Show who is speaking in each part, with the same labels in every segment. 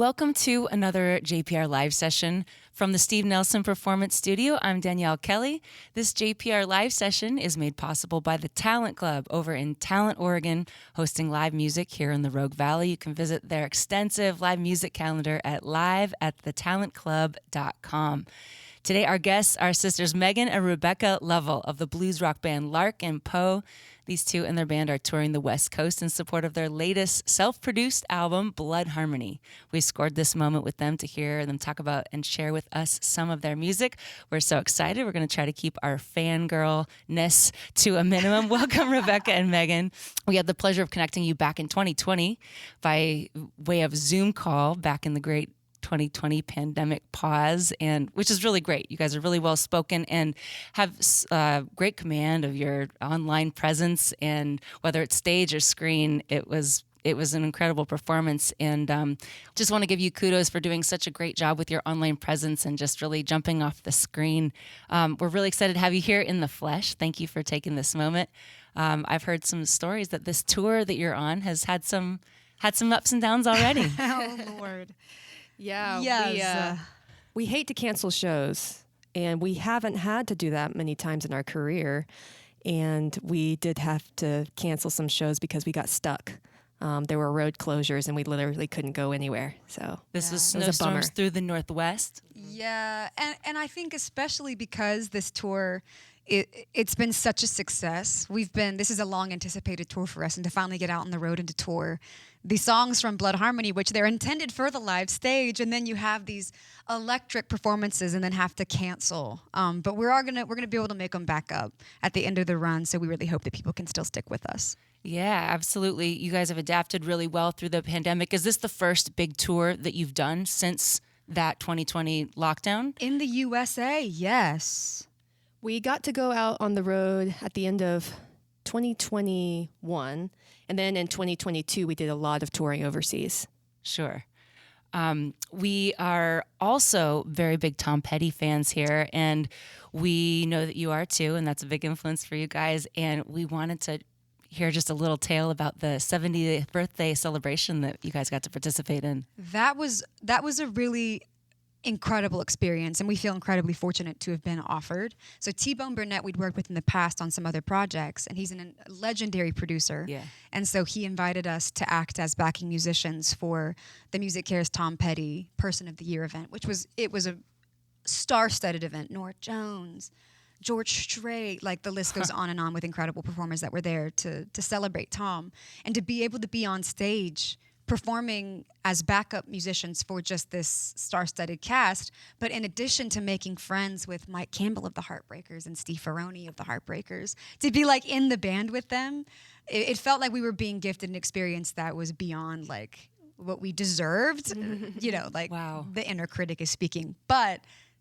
Speaker 1: Welcome to another JPR live session from the Steve Nelson Performance Studio. I'm Danielle Kelly. This JPR live session is made possible by the Talent Club over in Talent, Oregon, hosting live music here in the Rogue Valley. You can visit their extensive live music calendar at live@thetalentclub.com. Today, our guests are sisters Megan and Rebecca Lovell of the blues rock band Larkin Poe. These two and their band are touring the West Coast in support of their latest self-produced album, Blood Harmony. We scored this moment with them to hear them talk about and share with us some of their music. We're so excited. We're going to try to keep our fangirl-ness to a minimum. Welcome, Rebecca and Megan. We had the pleasure of connecting you back in 2020 by way of Zoom call back in the great 2020 pandemic pause, and which is really great. You guys are really well spoken and have great command of your online presence, and whether it's stage or screen, it was an incredible performance. And just want to give you kudos for doing such a great job with your online presence and just really jumping off the screen. We're really excited to have you here in the flesh. Thank you for taking this moment. I've heard some stories that this tour that you're on has had some ups and downs already.
Speaker 2: Oh Lord.
Speaker 3: Yeah,
Speaker 2: Yes.
Speaker 3: we hate to cancel shows, and we haven't had to do that many times in our career. And we did have to cancel some shows because we got stuck. There were road closures, and we literally couldn't go anywhere. So
Speaker 1: This was
Speaker 3: it was a bummer.
Speaker 1: snowstorms through the Northwest.
Speaker 2: Yeah, and I think especially because this tour, it's been such a success. This is a long anticipated tour for us, and to finally get out on the road and to tour the songs from Blood Harmony, which they're intended for the live stage, and then you have these electric performances and then have to cancel. But we're gonna be able to make them back up at the end of the run, so we really hope that people can still stick with us.
Speaker 1: Yeah, absolutely. You guys have adapted really well through the pandemic. Is this the first big tour that you've done since that 2020 lockdown?
Speaker 2: In the USA, yes.
Speaker 3: We got to go out on the road at the end of 2021, and then in 2022 we did a lot of touring overseas.
Speaker 1: Sure. We are also very big Tom Petty fans here, and we know that you are too, and that's a big influence for you guys. And we wanted to hear just a little tale about the 70th birthday celebration that you guys got to participate in.
Speaker 2: That was a really incredible experience, and we feel incredibly fortunate to have been offered. So T-Bone Burnett we'd worked with in the past on some other projects, and he's a legendary producer.
Speaker 1: Yeah.
Speaker 2: And so he invited us to act as backing musicians for the Music Cares Tom Petty Person of the Year event, which was a star-studded event. Norah Jones, George Strait, like the list goes on and on with incredible performers that were there to celebrate Tom. And to be able to be on stage performing as backup musicians for just this star-studded cast, but in addition to making friends with Mike Campbell of the Heartbreakers and Steve Ferrone of the Heartbreakers, to be like in the band with them, it felt like we were being gifted an experience that was beyond like what we deserved.
Speaker 1: Wow.
Speaker 2: The inner critic is speaking, but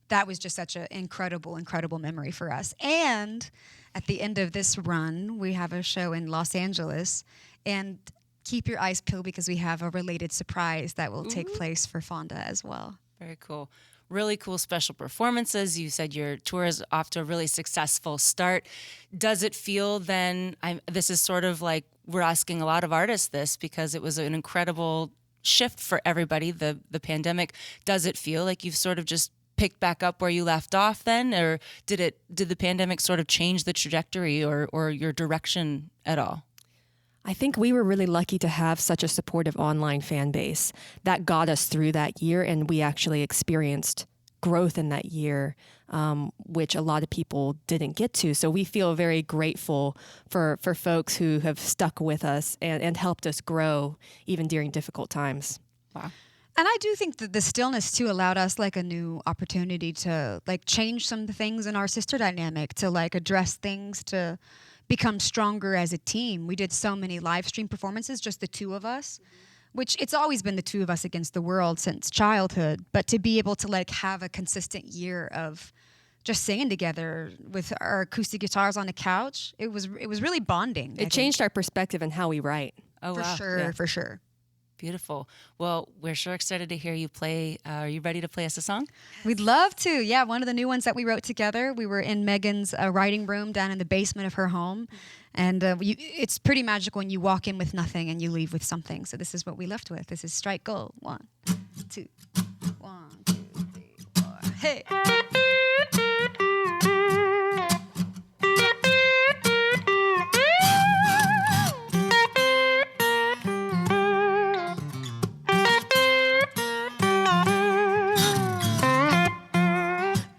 Speaker 2: that was just such an incredible, incredible memory for us. And at the end of this run, we have a show in Los Angeles, and keep your eyes peeled because we have a related surprise that will take place for Fonda as well.
Speaker 1: Very cool. Really cool special performances. You said your tour is off to a really successful start. Does it feel then, this is sort of like we're asking a lot of artists this because it was an incredible shift for everybody, the pandemic. Does it feel like you've sort of just picked back up where you left off then, or did the pandemic sort of change the trajectory or your direction at all?
Speaker 3: I think we were really lucky to have such a supportive online fan base that got us through that year, and we actually experienced growth in that year, which a lot of people didn't get to. So we feel very grateful for folks who have stuck with us and helped us grow even during difficult times.
Speaker 1: Wow.
Speaker 2: And I do think that the stillness too allowed us like a new opportunity to like change some of the things in our sister dynamic, to like address things, to become stronger as a team. We did so many live stream performances, just the two of us, which it's always been the two of us against the world since childhood. But to be able to like have a consistent year of just singing together with our acoustic guitars on the couch, it was really bonding.
Speaker 3: It changed our perspective and how we write.
Speaker 1: Oh,
Speaker 2: for
Speaker 1: wow.
Speaker 2: sure,
Speaker 3: Yeah.
Speaker 2: for sure.
Speaker 1: Beautiful. Well, we're sure excited to hear you play. Are you ready to play us a song?
Speaker 2: We'd love to. Yeah, one of the new ones that we wrote together. We were in Megan's writing room down in the basement of her home. And it's pretty magical when you walk in with nothing and you leave with something. So this is what we left with. This is Strike Gold. 1, 2. Hey.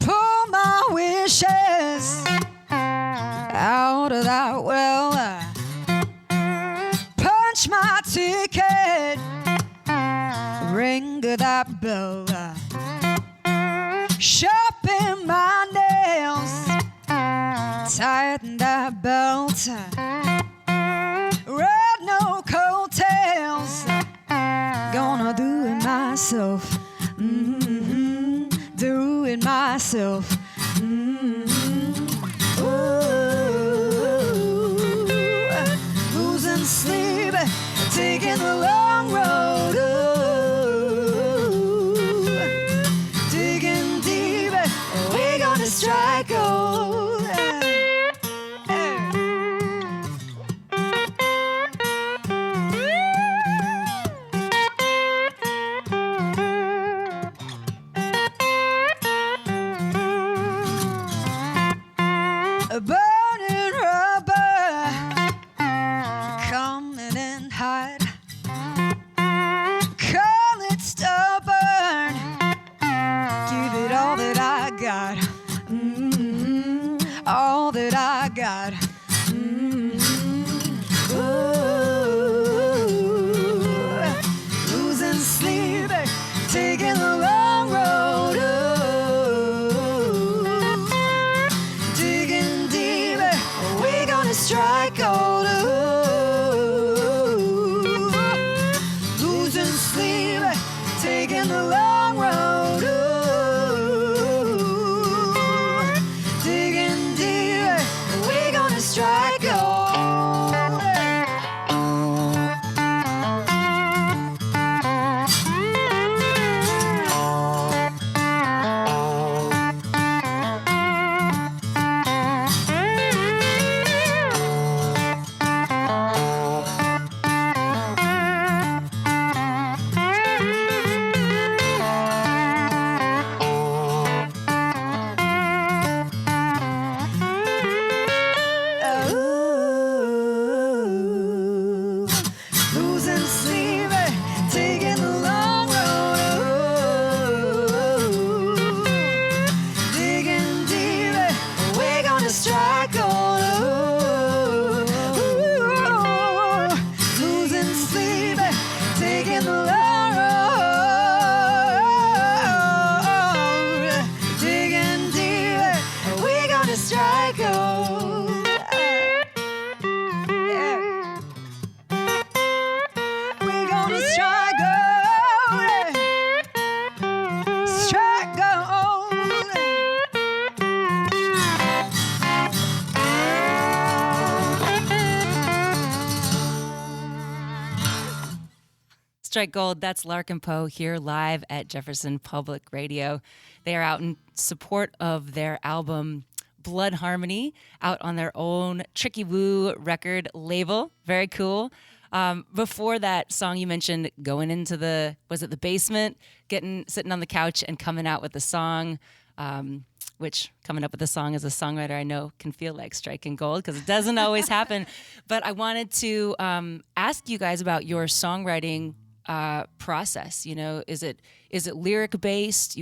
Speaker 2: Pull my wishes out of that well. Punch my ticket. Ring that bell. Sharpen my nails. Tighten that belt. Ride no coattails. Gonna do it myself. Mm-hmm. Do it myself. Mm-hmm. Ooh. Losing sleep. Taking the long road. Digging deep. We're gonna strike gold. Burning rubber, coming in hot. Call it stubborn. Give it all that I got. Mm-hmm. All that I got. Mm-hmm. Ooh. Losing sleep, taking the long road. Digging deep, we're gonna strike gold. Losing sleep, taking the long road. Digging deep, we're gonna strike gold. Ooh. Losing sleep, taking the long road. Digging deep, we're gonna strike gold. Losing sleep, taking the long road. Digging deep, we're gonna strike gold. We're gonna strike gold. Strike gold.
Speaker 1: Strike Gold, that's Larkin Poe here live at Jefferson Public Radio. They are out in support of their album Blood Harmony, out on their own Tricky Woo record label. Very cool. Before that song you mentioned, going into the basement, sitting on the couch and coming out with the song, which coming up with a song as a songwriter I know can feel like striking gold because it doesn't always happen. But I wanted to ask you guys about your songwriting process. You know, is it lyric based?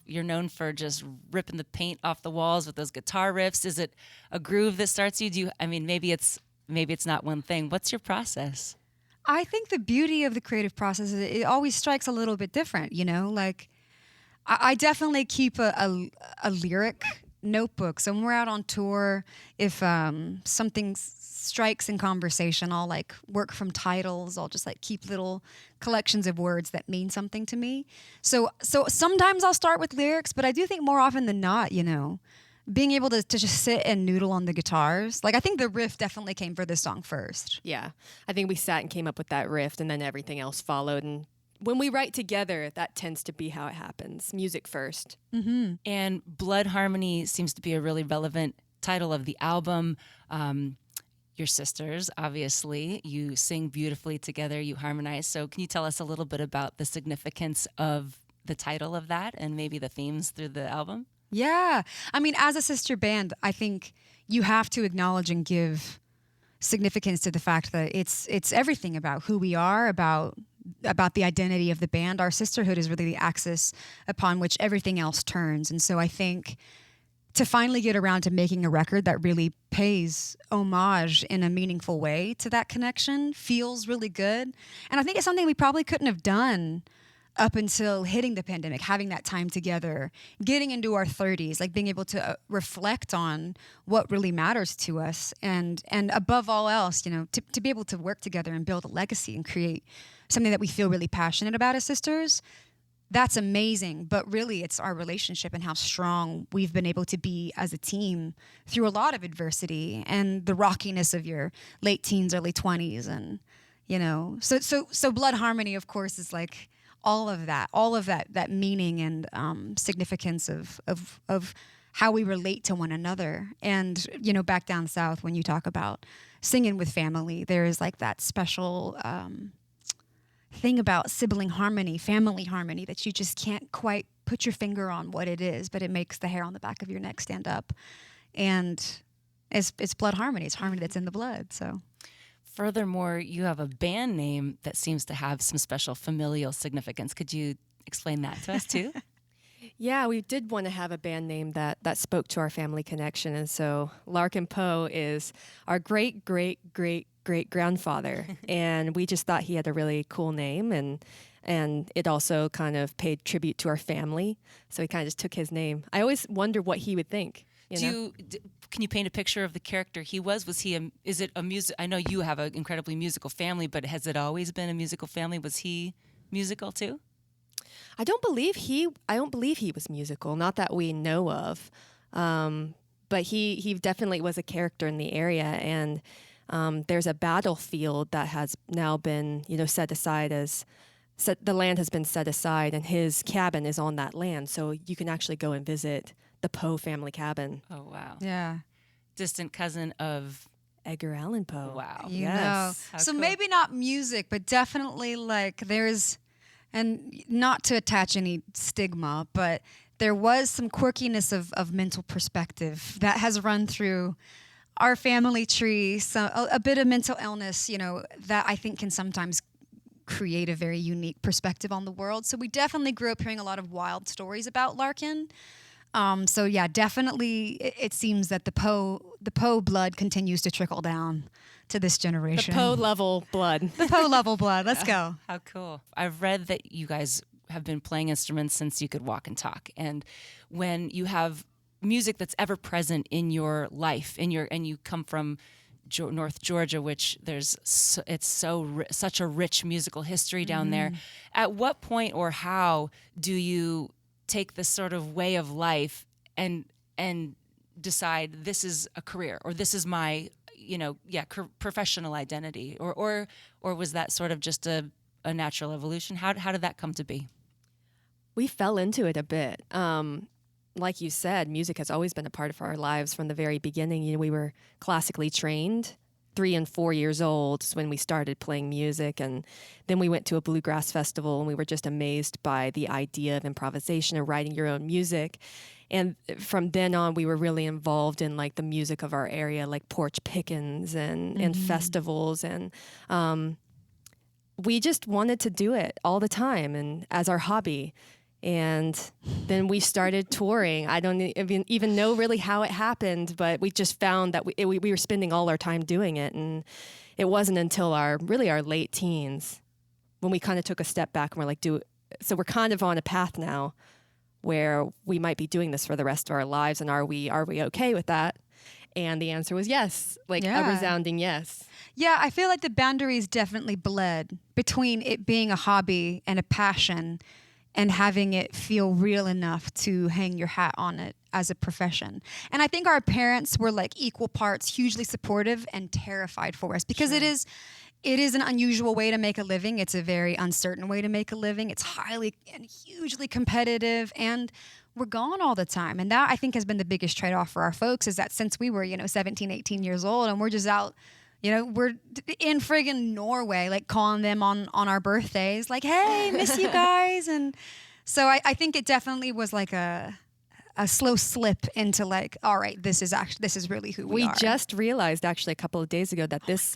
Speaker 1: You're known for just ripping the paint off the walls with those guitar riffs. Is it a groove that starts you? Maybe it's not one thing. What's your process?
Speaker 2: I think the beauty of the creative process is it always strikes a little bit different, you know? Like, I definitely keep a lyric notebook. So when we're out on tour, if something strikes in conversation, I'll like work from titles. I'll just like keep little collections of words that mean something to me. So sometimes I'll start with lyrics, but I do think more often than not, you know, being able to just sit and noodle on the guitars. Like, I think the riff definitely came for this song first.
Speaker 3: Yeah, I think we sat and came up with that riff, and then everything else followed. And when we write together, that tends to be how it happens. Music first.
Speaker 2: Mm-hmm.
Speaker 1: And Blood Harmony seems to be a really relevant title of the album. Your sisters, obviously, you sing beautifully together, you harmonize. So can you tell us a little bit about the significance of the title of that and maybe the themes through the album?
Speaker 2: Yeah. I mean, as a sister band, I think you have to acknowledge and give significance to the fact that it's everything about who we are, about the identity of the band. Our sisterhood is really the axis upon which everything else turns. And so I think to finally get around to making a record that really pays homage in a meaningful way to that connection feels really good. And I think it's something we probably couldn't have done up until hitting the pandemic, having that time together, getting into our 30s, like being able to reflect on what really matters to us. And above all else, you know, to be able to work together and build a legacy and create something that we feel really passionate about as sisters. That's amazing, but really it's our relationship and how strong we've been able to be as a team through a lot of adversity and the rockiness of your late teens, early 20s. And, you know, so Blood Harmony, of course, is like all of that meaning and significance of how we relate to one another. And, you know, back down south, when you talk about singing with family, there is like that special thing about sibling harmony, family harmony, that you just can't quite put your finger on what it is, but it makes the hair on the back of your neck stand up. And it's blood harmony. It's harmony that's in the blood. So,
Speaker 1: furthermore, you have a band name that seems to have some special familial significance. Could you explain that to us too?
Speaker 3: Yeah, we did want to have a band name that spoke to our family connection. And so Larkin Poe is our great-great-great-great-grandfather. And we just thought he had a really cool name. And it also kind of paid tribute to our family. So we kind of just took his name. I always wonder what he would think.
Speaker 1: Can you paint a picture of the character he was? Is it a music? I know you have an incredibly musical family, but has it always been a musical family? Was he musical too?
Speaker 3: I don't believe he was musical, not that we know of. But he definitely was a character in the area. And there's a battlefield that has now been, set aside the land has been set aside, and his cabin is on that land. So you can actually go and visit the Poe family cabin.
Speaker 1: Oh, wow.
Speaker 2: Yeah.
Speaker 1: Distant cousin of
Speaker 3: Edgar Allan Poe.
Speaker 1: Wow.
Speaker 2: Yes. So
Speaker 1: cool.
Speaker 2: Maybe not music, but definitely like there's, and not to attach any stigma, but there was some quirkiness of mental perspective that has run through our family tree. So a bit of mental illness, that I think can sometimes create a very unique perspective on the world. So we definitely grew up hearing a lot of wild stories about Larkin. So yeah, definitely it seems that the Poe blood continues to trickle down to this generation.
Speaker 3: The Poe level blood.
Speaker 2: The Poe level blood. Let's go.
Speaker 1: How cool. I've read that you guys have been playing instruments since you could walk and talk. And when you have music that's ever present in your life, and you come from North Georgia, which such a rich musical history down there. At what point or how do you take this sort of way of life and decide this is a career, or this is my professional identity, or was that sort of just a natural evolution? How did that come to be?
Speaker 3: We fell into it a bit. Like you said, music has always been a part of our lives from the very beginning. We were classically trained, 3 and 4 years old when we started playing music. And then we went to a bluegrass festival, and we were just amazed by the idea of improvisation and writing your own music. And from then on, we were really involved in like the music of our area, like porch pickings and festivals. And we just wanted to do it all the time and as our hobby. And then we started touring. I don't even know really how it happened, but we just found that we were spending all our time doing it. And it wasn't until our late teens when we kind of took a step back and we're like, so we're kind of on a path now where we might be doing this for the rest of our lives. And are we okay with that? And the answer was yes, a resounding yes.
Speaker 2: Yeah, I feel like the boundaries definitely bled between it being a hobby and a passion, and having it feel real enough to hang your hat on it as a profession. And I think our parents were like equal parts, hugely supportive and terrified for us, because it is an unusual way to make a living. It's a very uncertain way to make a living. It's highly and hugely competitive, and we're gone all the time. And that, I think, has been the biggest trade-off for our folks, is that since we were, 17, 18 years old, and we're just out, we're in friggin' Norway, like calling them on our birthdays, like, hey, miss you guys. And So I think it definitely was like a slow slip into like, all right, this is really who we are.
Speaker 3: We just realized actually a couple of days ago that this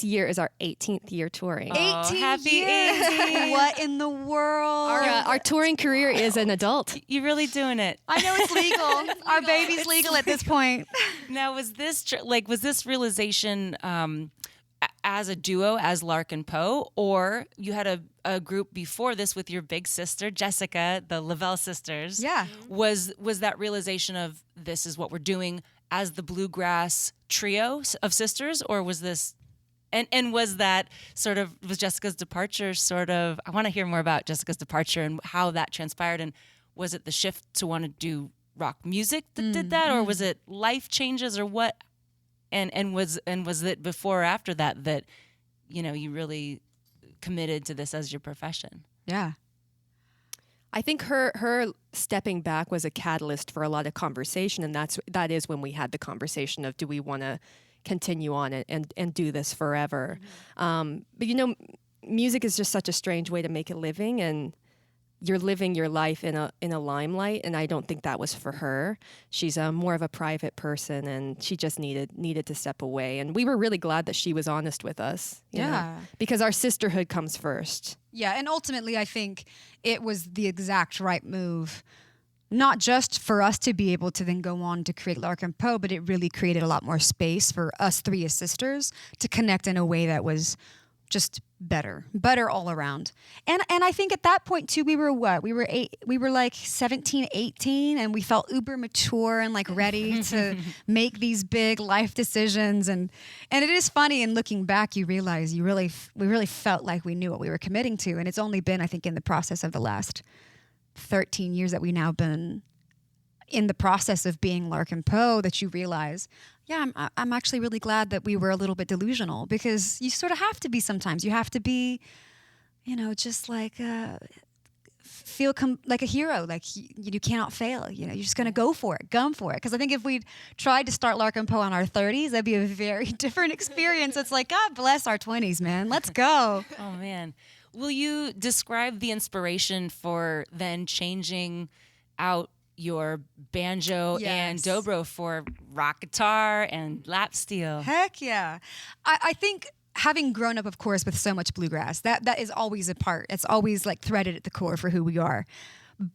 Speaker 3: year is our 18th year touring.
Speaker 2: 18
Speaker 1: happy
Speaker 2: years.
Speaker 1: 18.
Speaker 2: What in the world?
Speaker 3: Our touring career is an adult.
Speaker 1: You're really doing it.
Speaker 2: I know it's legal. Our baby's legal at this point.
Speaker 1: Now, was this realization as a duo, as Larkin Poe, or you had a group before this with your big sister, Jessica, the Lavelle sisters?
Speaker 2: Yeah.
Speaker 1: Was that realization of this is what we're doing as the bluegrass trio of sisters, or was this... And was that was Jessica's departure I want to hear more about Jessica's departure and how that transpired. And was it the shift to want to do rock music that did that, or was it life changes, or what? And was it before or after that you really committed to this as your profession?
Speaker 2: Yeah.
Speaker 3: I think her stepping back was a catalyst for a lot of conversation, and that is when we had the conversation of, do we want to continue on and do this forever? But music is just such a strange way to make a living, and you're living your life in a limelight, and I don't think that was for her. She's more of a private person, and she just needed to step away. And we were really glad that she was honest with us. you know, because our sisterhood comes first.
Speaker 2: Yeah, and ultimately I think it was the exact right move, not just for us to be able to then go on to create Larkin Poe, but it really created a lot more space for us three as sisters to connect in a way that was just better all around. And I think at that point too, we were like 17, 18, and we felt uber mature and like ready to make these big life decisions. And it is funny, in looking back, you realize we really felt like we knew what we were committing to. And it's only been, I think, in the process of the last 13 years that we now been in the process of being Larkin Poe that you realize, yeah, I'm actually really glad that we were a little bit delusional, because you sort of have to be sometimes. You have to be, just like feel like a hero, like you cannot fail. You're just going to go for it, gun for it. Because I think if we'd tried to start Larkin Poe in our 30s, that'd be a very different experience. It's like, God bless our 20s, man. Let's go.
Speaker 1: Oh, man. Will you describe the inspiration for then changing out your banjo and dobro for rock guitar and lap steel?
Speaker 2: Heck yeah. I think having grown up, of course, with so much bluegrass, that is always a part. It's always like threaded at the core for who we are.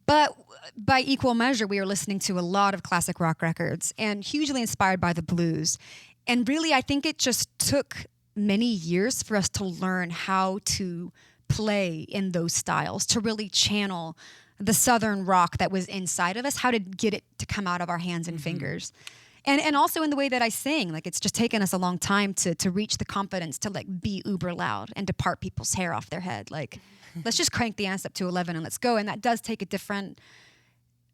Speaker 2: But by equal measure, we are listening to a lot of classic rock records and hugely inspired by the blues. And really, I think it just took many years for us to learn how to play in those styles, to really channel the Southern rock that was inside of us, how to get it to come out of our hands and fingers. And also in the way that I sing, like it's just taken us a long time to reach the confidence to like be uber loud and to part people's hair off their head. Like, let's just crank the amps up to 11 and let's go. And that does take a different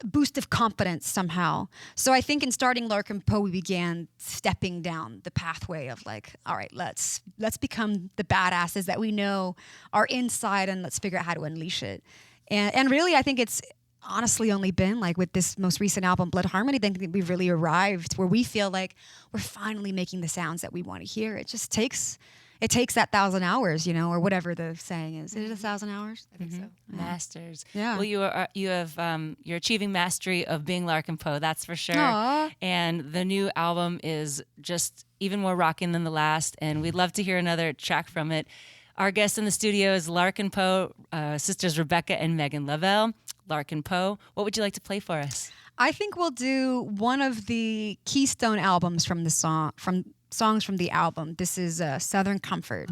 Speaker 2: boost of confidence somehow. So I think in starting Larkin Poe, we began stepping down the pathway of like, all right, let's become the badasses that we know are inside, and let's figure out how to unleash it. And really, I think it's honestly only been like with this most recent album, Blood Harmony, I think we've really arrived where we feel like we're finally making the sounds that we want to hear. It just takes that 1,000 hours, or whatever the saying is. Is it 1,000 hours?
Speaker 1: I think so.
Speaker 2: Yeah.
Speaker 1: Masters.
Speaker 2: Yeah.
Speaker 1: Well, you're achieving mastery of being Larkin Poe, that's for sure.
Speaker 2: Aww.
Speaker 1: And the new album is just even more rocking than the last, and we'd love to hear another track from it. Our guest in the studio is Larkin Poe, sisters Rebecca and Megan Lavelle. Larkin Poe, what would you like to play for us?
Speaker 2: I think we'll do one of the keystone albums from the songs from the album. This is Southern Comfort.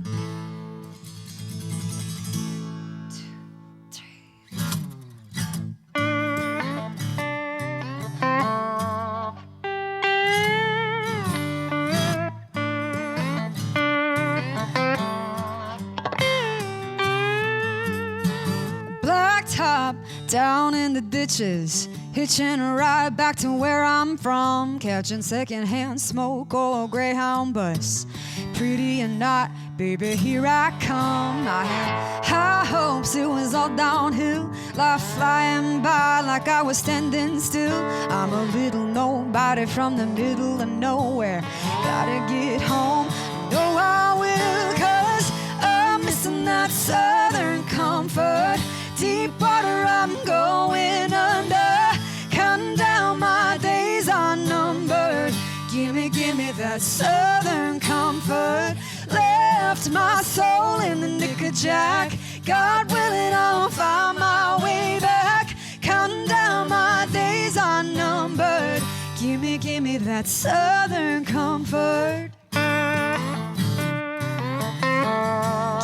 Speaker 2: Top down in the ditches, hitching a ride back to where I'm from, catching secondhand smoke or a Greyhound bus. Pretty or not, baby, here I come. I had high hopes, it was all downhill, life flying by like I was standing still. I'm a little nobody from the middle of nowhere, gotta get home, know I will, 'cause I'm missing that Southern comfort. Deep water I'm going left my soul in the knickerjack. God willing, I'll find my way back. Counting down my days unnumbered. Give me that southern comfort.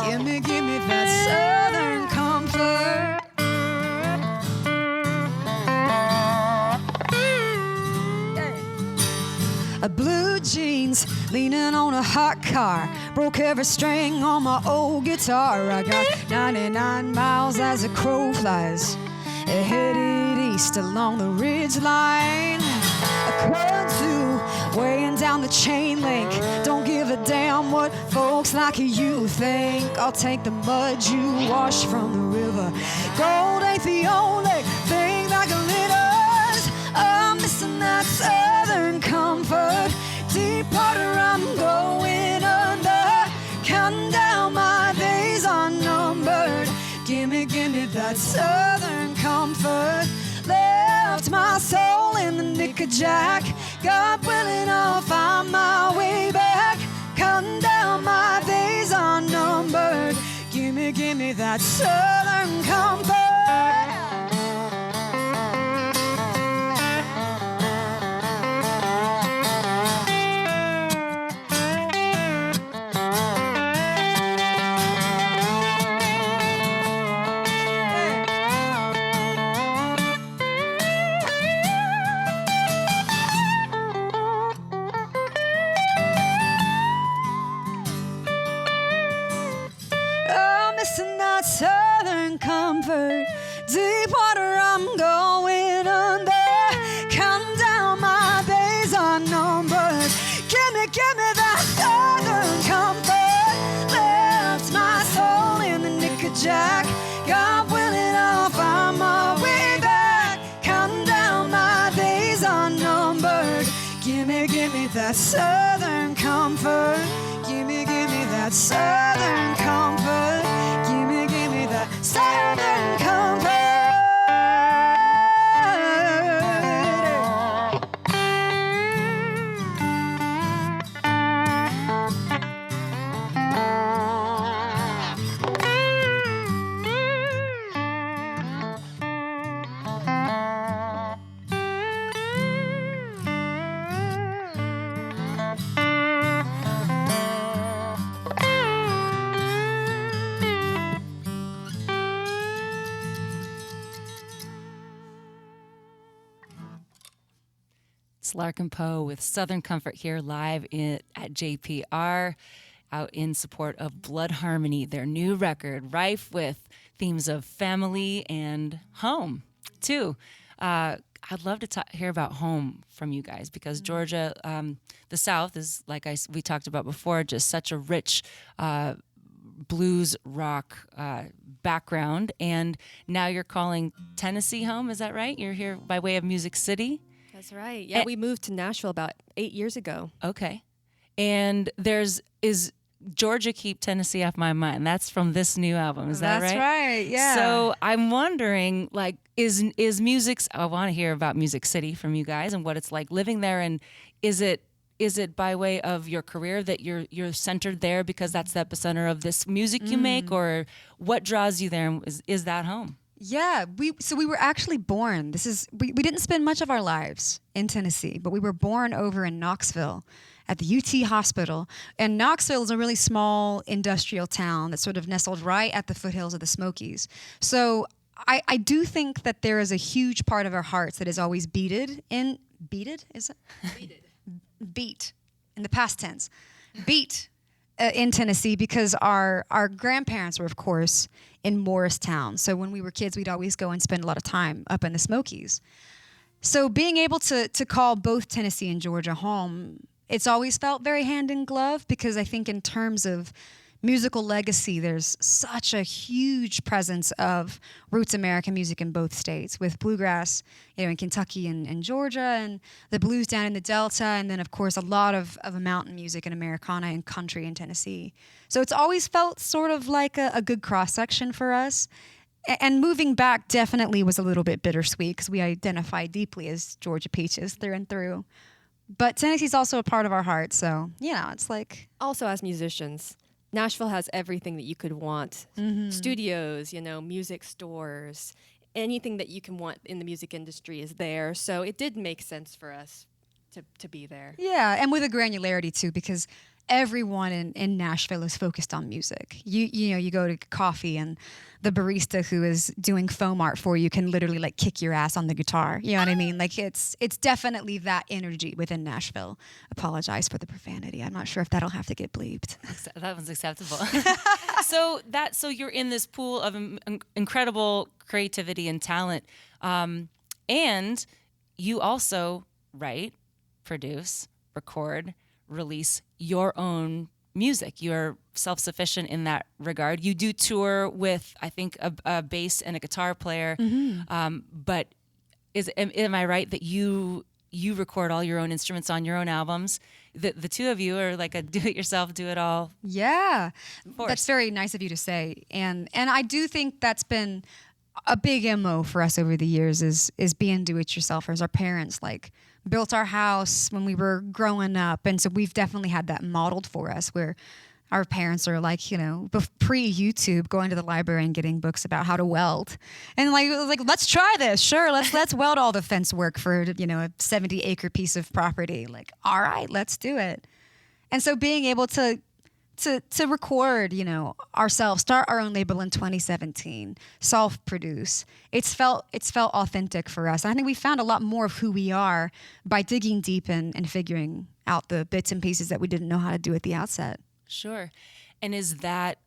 Speaker 2: Give me that southern comfort. A blue jeans, leaning on a hot car. Broke every string on my old guitar. I got 99 miles as a crow flies, headed east along the ridge line. A kudzu weighing down the chain link. Don't give a damn what folks like you think. I'll take the mud you wash from the river. Gold ain't the only thing that glitters. I'm missing that southern comfort. Deep water I'm going under. Counting down my days unnumbered. Give me that southern comfort. Left my soul in the knickerjack. God willing, I'll find my way back. Counting down my days unnumbered. Give me that southern comfort. Missing that southern comfort. Deep water I'm going under. Counting down my days unnumbered. Give me that southern comfort. Left my soul in the knickerjack. God willing, I'll find my way back. Counting down my days unnumbered. Give me that southern comfort. Give me that southern comfort. Give me that southern comfort.
Speaker 1: It's Larkin Poe with Southern Comfort here live at JPR, out in support of Blood Harmony, their new record, rife with themes of family and home, too. I'd love to hear about home from you guys because Georgia, the South is, like we talked about before, just such a rich blues rock background. And now you're calling Tennessee home, is that right? You're here by way of Music City?
Speaker 3: That's right. Yeah, we moved to Nashville about 8 years ago.
Speaker 1: Okay. And is Georgia Keep Tennessee Off My Mind. That's from this new album. Is that right?
Speaker 2: That's right. Yeah.
Speaker 1: So I'm wondering, like, is music? I want to hear about Music City from you guys and what it's like living there. And is it by way of your career that you're centered there because that's the epicenter of this music you make, or what draws you there? And is that home?
Speaker 2: Yeah, we were actually born. We didn't spend much of our lives in Tennessee, but we were born over in Knoxville at the UT Hospital. And Knoxville is a really small industrial town that's sort of nestled right at the foothills of the Smokies. So I do think that there is a huge part of our hearts that is always beat in the past tense, in Tennessee, because our grandparents were, of course, in Morristown. So when we were kids, we'd always go and spend a lot of time up in the Smokies. So being able to call both Tennessee and Georgia home, it's always felt very hand in glove, because I think in terms of musical legacy, there's such a huge presence of roots American music in both states, with bluegrass, in Kentucky and Georgia, and the blues down in the Delta, and then of course a lot of mountain music and Americana and country in Tennessee. So it's always felt sort of like a good cross section for us. And moving back definitely was a little bit bittersweet, because we identify deeply as Georgia peaches through and through. But Tennessee's also a part of our heart, so it's like...
Speaker 3: Also as musicians, Nashville has everything that you could want. Studios, music stores, anything that you can want in the music industry is there. So it did make sense for us to be there.
Speaker 2: Yeah, and with a granularity too, because everyone in Nashville is focused on music. You go to coffee and the barista who is doing foam art for you can literally like kick your ass on the guitar. You know what I mean? Like it's definitely that energy within Nashville. Apologize for the profanity. I'm not sure if that'll have to get bleeped.
Speaker 1: That one's acceptable. So you're in this pool of incredible creativity and talent, and you also write, produce, record, release your own music. You're self-sufficient in that regard. You do tour with, I think, a bass and a guitar player. But am I right that you record all your own instruments on your own albums? The two of you are like a do-it-yourself, do-it-all.
Speaker 2: Yeah,
Speaker 1: force.
Speaker 2: That's very nice of you to say. And I do think that's been a big MO for us over the years is being do-it-yourselfers. Our parents built our house when we were growing up, and so we've definitely had that modeled for us where our parents are pre-YouTube going to the library and getting books about how to weld, and let's try this. Sure, let's weld all the fence work for a 70-acre piece of property. All right, let's do it. And so being able to record, ourselves, start our own label in 2017, self-produce. It's felt authentic for us. I think we found a lot more of who we are by digging deep and figuring out the bits and pieces that we didn't know how to do at the outset.
Speaker 1: Sure. And does that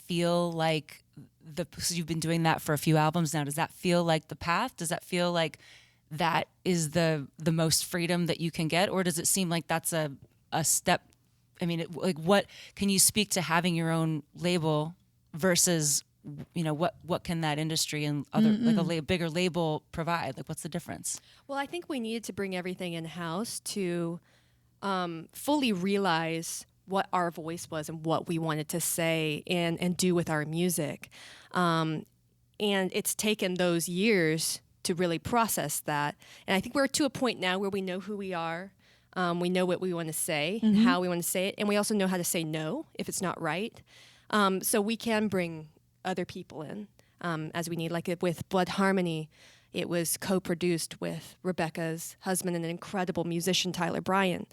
Speaker 1: feel like so you've been doing that for a few albums now. Does that feel like the path? Does that feel like that is the most freedom that you can get? Or does it seem like that's a step? I mean, what can you speak to having your own label versus, what can that industry and other a bigger label provide? What's the difference?
Speaker 3: Well, I think we needed to bring everything in-house to fully realize what our voice was and what we wanted to say and do with our music. And it's taken those years to really process that. And I think we're to a point now where we know who we are. We know what we want to say, how we want to say it, and we also know how to say no if it's not right. So we can bring other people in as we need. With Blood Harmony, it was co-produced with Rebecca's husband and an incredible musician, Tyler Bryan.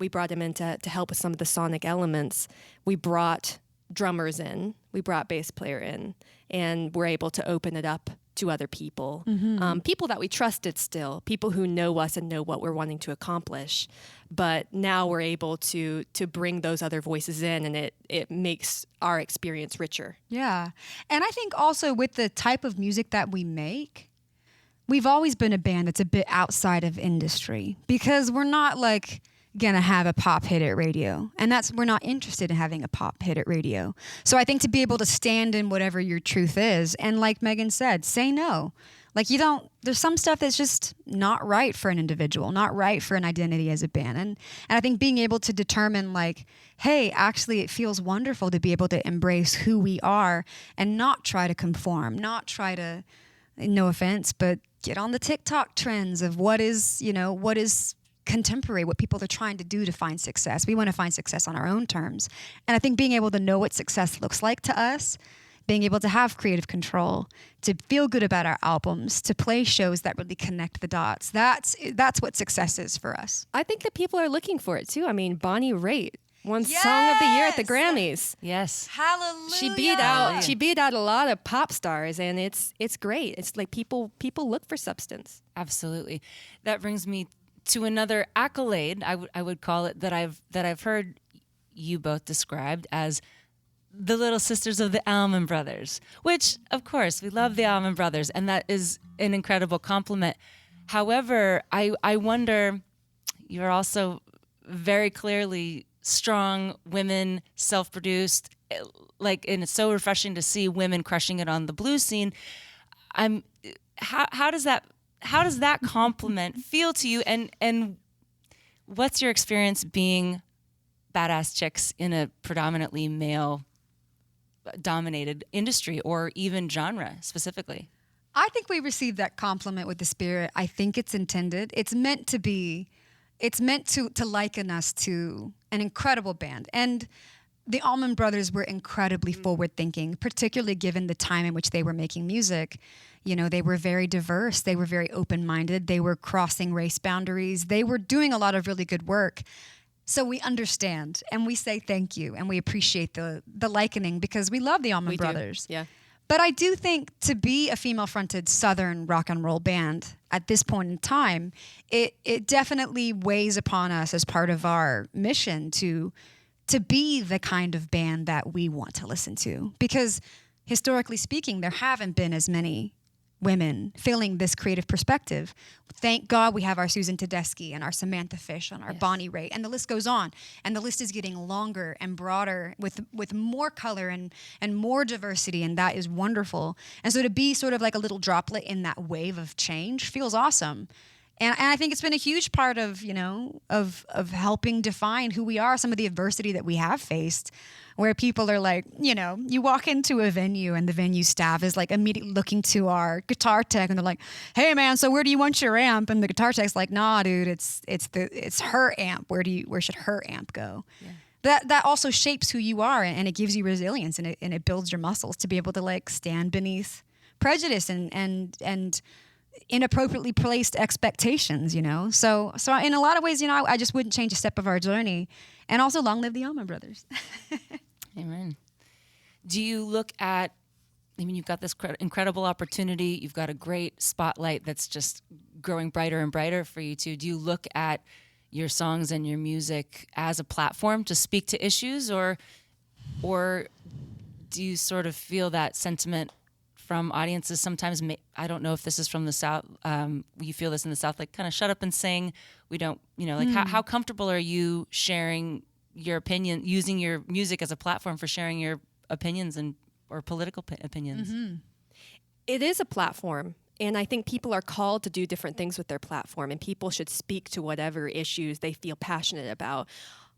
Speaker 3: We brought him in to help with some of the sonic elements. We brought drummers in, we brought bass player in, and we're able to open it up to other people, people that we trusted still, people who know us and know what we're wanting to accomplish. But now we're able to bring those other voices in, and it makes our experience richer. Yeah.
Speaker 2: And I think also with the type of music that we make, we've always been a band that's a bit outside of industry because we're not gonna have a pop hit at radio, and we're not interested in having a pop hit at radio. So I think to be able to stand in whatever your truth is, and like Megan said, say no. There's some stuff that's just not right for an individual, not right for an identity as a band. And I think being able to determine hey, actually it feels wonderful to be able to embrace who we are and not try to conform, not try to, no offense, but get on the TikTok trends of what is contemporary, what people are trying to do to find success. We want to find success on our own terms. And I think being able to know what success looks like to us, being able to have creative control, to feel good about our albums, to play shows that really connect the dots, that's what success is for us.
Speaker 3: I think that people are looking for it too. I mean, Bonnie Raitt won Song of the Year at the Grammys.
Speaker 1: Yes.
Speaker 2: Hallelujah.
Speaker 3: She beat out a lot of pop stars, and it's great. It's people look for substance.
Speaker 1: Absolutely. That brings me to another accolade, I would call it, that I've heard you both described as the little sisters of the Allman Brothers, which, of course, we love the Allman Brothers, and that is an incredible compliment. However, I wonder, you're also very clearly strong women, self-produced, and it's so refreshing to see women crushing it on the blues scene. How does that compliment feel to you, and what's your experience being badass chicks in a predominantly male-dominated industry or even genre specifically?
Speaker 2: I think we received that compliment with the spirit. I think it's intended. It's meant to liken us to an incredible band. And the Allman Brothers were incredibly forward-thinking, particularly given the time in which they were making music. You know, they were very diverse. They were very open-minded. They were crossing race boundaries. They were doing a lot of really good work. So we understand, and we say thank you, and we appreciate the likening because we love the Allman Brothers.
Speaker 3: Yeah.
Speaker 2: But I do think to be a female-fronted Southern rock and roll band at this point in time, it definitely weighs upon us as part of our mission to be the kind of band that we want to listen to. Because historically speaking, there haven't been as many women filling this creative perspective. Thank God we have our Susan Tedeschi and our Samantha Fish and our Bonnie Raitt, and the list goes on. And the list is getting longer and broader with more color and more diversity, and that is wonderful. And so to be sort of like a little droplet in that wave of change feels awesome. And I think it's been a huge part of, you know, of helping define who we are, some of the adversity that we have faced, where people are like, you know, you walk into a venue and the venue staff is like immediately looking to our guitar tech and they're like, hey man, so where do you want your amp? And the guitar tech's like, nah, dude, it's her amp. Where should her amp go? Yeah. That also shapes who you are, and it gives you resilience, and it builds your muscles to be able to like stand beneath prejudice and inappropriately placed expectations, you know? So in a lot of ways, you know, I just wouldn't change a step of our journey. And also, long live the Allman Brothers.
Speaker 1: Amen. Do you look at, I mean, you've got this incredible opportunity. You've got a great spotlight that's just growing brighter and brighter for you too. Do you look at your songs and your music as a platform to speak to issues, or do you sort of feel that sentiment from audiences sometimes? I don't know if this is from the South. You feel this in the South, like kind of shut up and sing. We don't, you know, like how comfortable are you sharing your opinion, using your music as a platform for sharing your opinions or political opinions?
Speaker 3: Mm-hmm. It is a platform. And I think people are called to do different things with their platform, and people should speak to whatever issues they feel passionate about.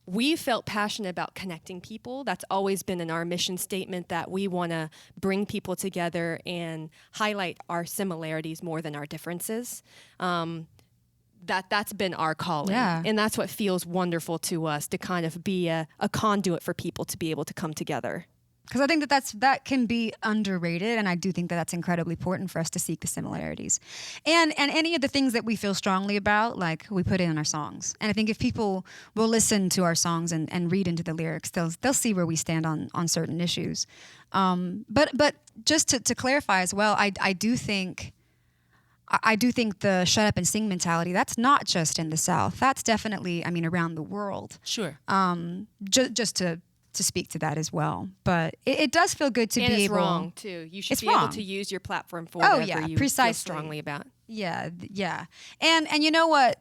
Speaker 3: We felt passionate about connecting people. That's always been in our mission statement, that we want to bring people together and highlight our similarities more than our differences. That's been our calling.
Speaker 2: Yeah.
Speaker 3: And that's what feels wonderful to us, to kind of be a conduit for people to be able to come together.
Speaker 2: Because I think that can be underrated, and I do think that that's incredibly important for us to seek the similarities. And any of the things that we feel strongly about, like, we put in our songs. And I think if people will listen to our songs and read into the lyrics, they'll see where we stand on certain issues. But just to clarify as well, I do think the shut up and sing mentality, that's not just in the South. That's definitely, I mean, around the world.
Speaker 1: Sure.
Speaker 2: Just to speak to that as well. But it does feel good to be able...
Speaker 3: And it's wrong, too. You should be able to use your platform for whatever you feel strongly about.
Speaker 2: Yeah. And you know what?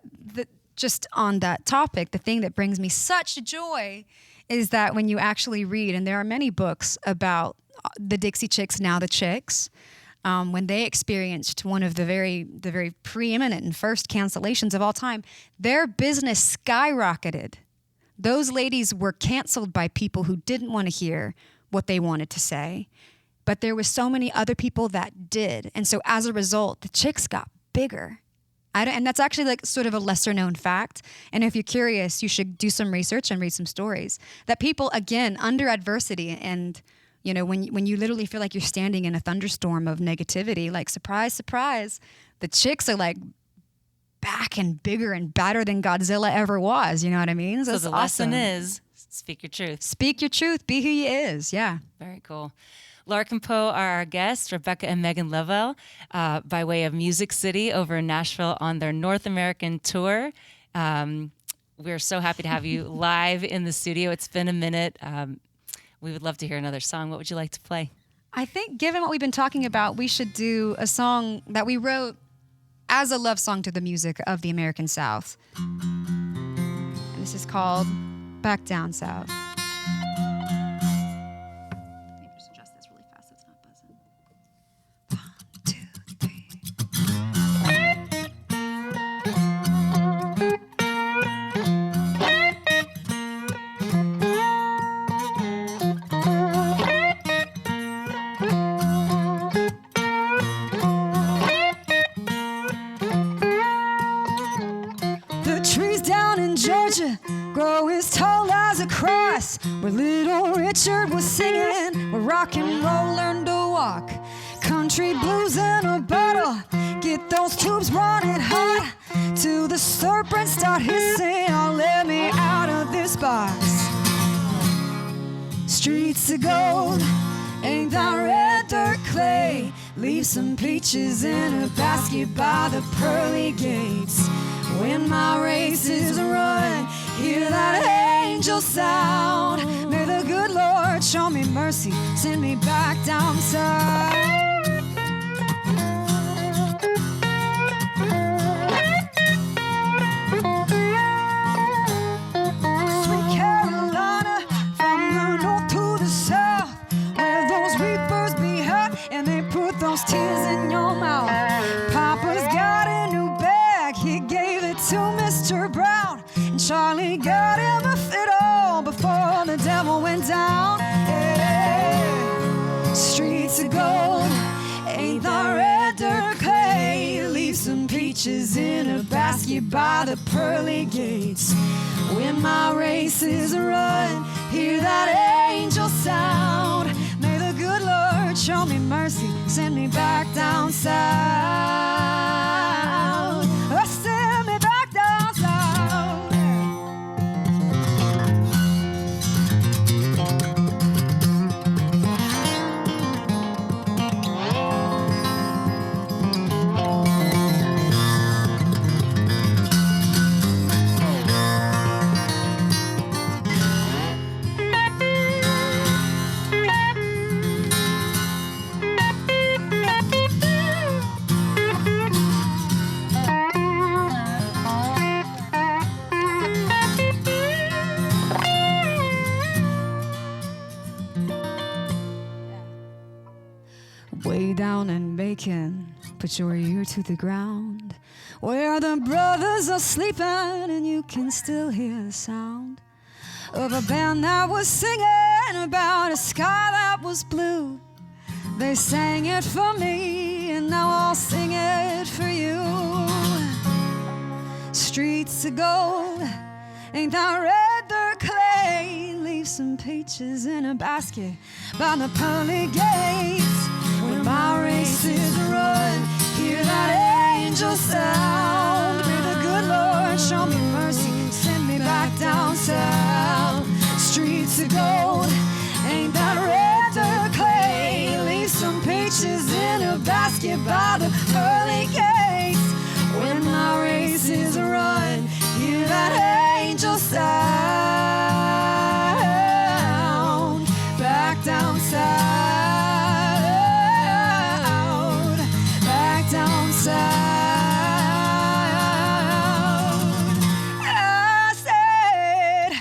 Speaker 2: Just on that topic, the thing that brings me such joy is that when you actually read, and there are many books about the Dixie Chicks, now the Chicks, when they experienced one of the very preeminent and first cancellations of all time, their business skyrocketed. Those ladies were canceled by people who didn't want to hear what they wanted to say. But there was so many other people that did. And so as a result, the Chicks got bigger. And that's actually like sort of a lesser known fact. And if you're curious, you should do some research and read some stories. That people, again, under adversity, and you know, when you literally feel like you're standing in a thunderstorm of negativity, like, surprise, surprise, the Chicks are like back and bigger and badder than Godzilla ever was. You know what I mean?
Speaker 1: So the lesson is, speak your truth.
Speaker 2: Speak your truth. Be who you is. Yeah.
Speaker 1: Very cool. Larkin Poe are our guests, Rebecca and Megan Lovell, by way of Music City over in Nashville on their North American tour. We're so happy to have you live in the studio. It's been a minute. We would love to hear another song. What would you like to play?
Speaker 2: I think, given what we've been talking about, we should do a song that we wrote as a love song to the music of the American South. And this is called Back Down South. Let me just adjust this really fast so it's not buzzing. 1, 2, 3. Grow as tall as a cross, where little Richard was singing, where rock and roll learned to walk. Country blues in a bottle, get those tubes running hot. Till the serpents start hissing, oh, let me out of this box. Streets of gold, ain't that red dirt clay? Leave some peaches in a basket by the pearly gates. When my race is run, hear that angel sound. May the good Lord show me mercy, send me back down south. Sweet Carolina, from the north to the south, where those reapers be hot and they put those tears in your mouth. Papa's got a new bag, he gave it to Mr. Brown, and Charlie got him a fiddle before the devil went down. Yeah. Streets of gold, ain't the red dirt clay? Leave some peaches in a basket by the pearly gates. When my race is run, hear that angel sound. May the good Lord show me mercy, send me back down south. Oh, send me back down south. Way down in Macon, put your ear to the ground, where the brothers are sleeping and you can still hear the sound of a band that was singing about a sky that was blue. They sang it for me and now I'll sing it for you. Streets of gold, ain't that red dirt clay? Leave some peaches in a basket by the pearly gates. When my race is run, hear that angel sound. May the good Lord show me mercy, send me back down south. Streets of gold, ain't that red dirt clay? Leave some peaches in a basket by the pearly gates. When my race is run, hear that angel sound. Back down south. Down south, I said,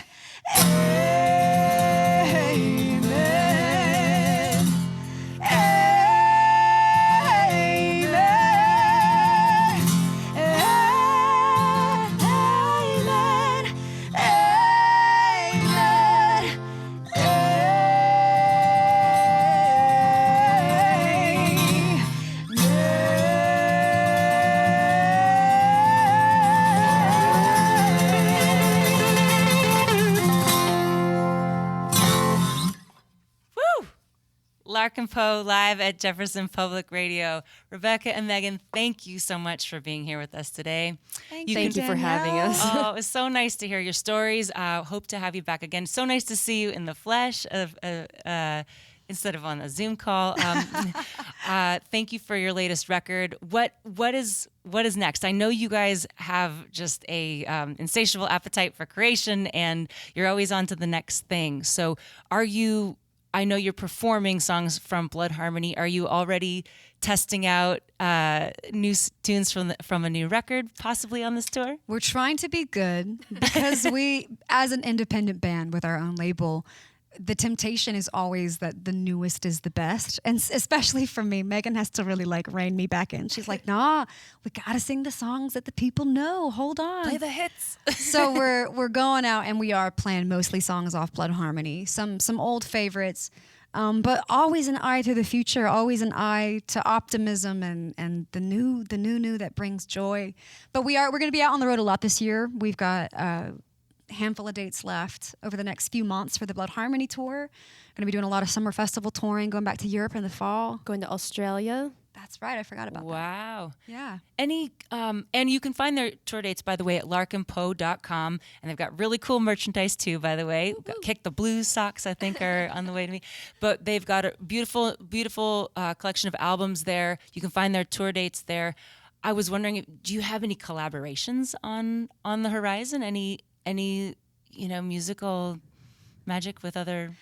Speaker 2: amen, amen,
Speaker 1: Larkin Poe live at Jefferson Public Radio. Rebecca and Megan, thank you so much for being here with us today.
Speaker 3: Thank you for having us.
Speaker 1: Oh, it was so nice to hear your stories. Hope to have you back again. So nice to see you in the flesh instead of on a Zoom call. Thank you for your latest record. What is next? I know you guys have just a insatiable appetite for creation, and you're always on to the next thing. So I know you're performing songs from Blood Harmony. Are you already testing out new tunes from a new record, possibly on this tour?
Speaker 2: We're trying to be good because we, as an independent band with our own label, the temptation is always that the newest is the best. And especially for me, Megan has to really rein me back in. She's like, nah, we got to sing the songs that the people know. Hold on.
Speaker 1: Play the hits.
Speaker 2: So we're going out and we are playing mostly songs off Blood Harmony, some old favorites, but always an eye to the future, always an eye to optimism and the new that brings joy. But we're going to be out on the road a lot this year. We've got handful of dates left over the next few months for the Blood Harmony tour. Going to be doing a lot of summer festival touring, going back to Europe in the fall.
Speaker 3: Going to Australia.
Speaker 2: That's right. I forgot about that.
Speaker 1: Wow.
Speaker 2: Yeah.
Speaker 1: And you can find their tour dates, by the way, at larkinpoe.com. And they've got really cool merchandise, too, by the way. We've got Kick the Blues socks, I think, are on the way to me. But they've got a beautiful, beautiful collection of albums there. You can find their tour dates there. I was wondering, do you have any collaborations on the horizon? Any musical magic with other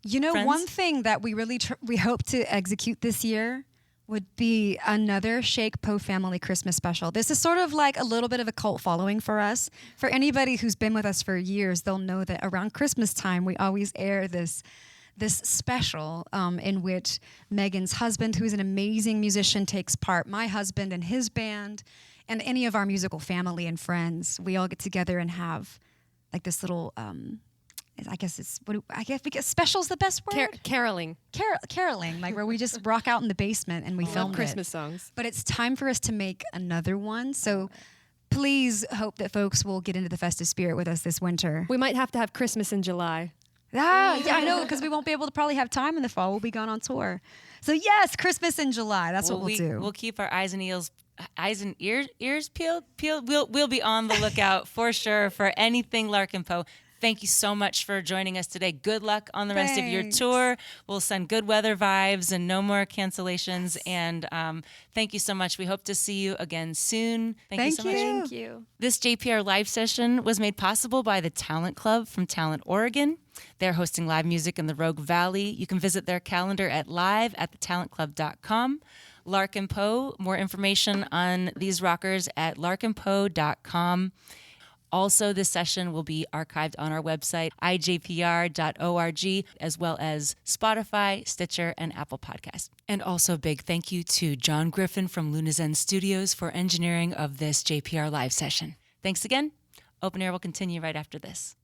Speaker 1: friends?
Speaker 2: One thing that we really we hope to execute this year would be another Shake Poe family Christmas special. This is sort of like a little bit of a cult following for us. For anybody who's been with us for years, they'll know that around Christmas time, we always air this special in which Megan's husband, who's an amazing musician, takes part, my husband and his band, and any of our musical family and friends. We all get together and have like this little, because special's the best word?
Speaker 3: Caroling.
Speaker 2: Caroling, like where we just rock out in the basement and we film
Speaker 3: Christmas songs.
Speaker 2: But it's time for us to make another one. So please hope that folks will get into the festive spirit with us this winter.
Speaker 3: We might have to have Christmas in July.
Speaker 2: Yeah, I know, because we won't be able to probably have time in the fall. We'll be gone on tour. So yes, Christmas in July. That's what we'll do.
Speaker 1: We'll keep our eyes and ears peeled. We'll be on the lookout for sure for anything Larkin Poe. Thank you so much for joining us today. Good luck on the rest of your tour. We'll send good weather vibes and no more cancellations. Yes. And thank you so much. We hope to see you again soon. Thank you so much.
Speaker 3: Thank you.
Speaker 1: This JPR live session was made possible by the Talent Club from Talent, Oregon. They're hosting live music in the Rogue Valley. You can visit their calendar at live@thetalentclub.com. Larkin Poe, more information on these rockers at larkinpoe.com. Also, this session will be archived on our website, ijpr.org, as well as Spotify, Stitcher, and Apple Podcasts. And also a big thank you to Jon Griffin from Lunazen Studios for engineering of this JPR live session. Thanks again. Open Air will continue right after this.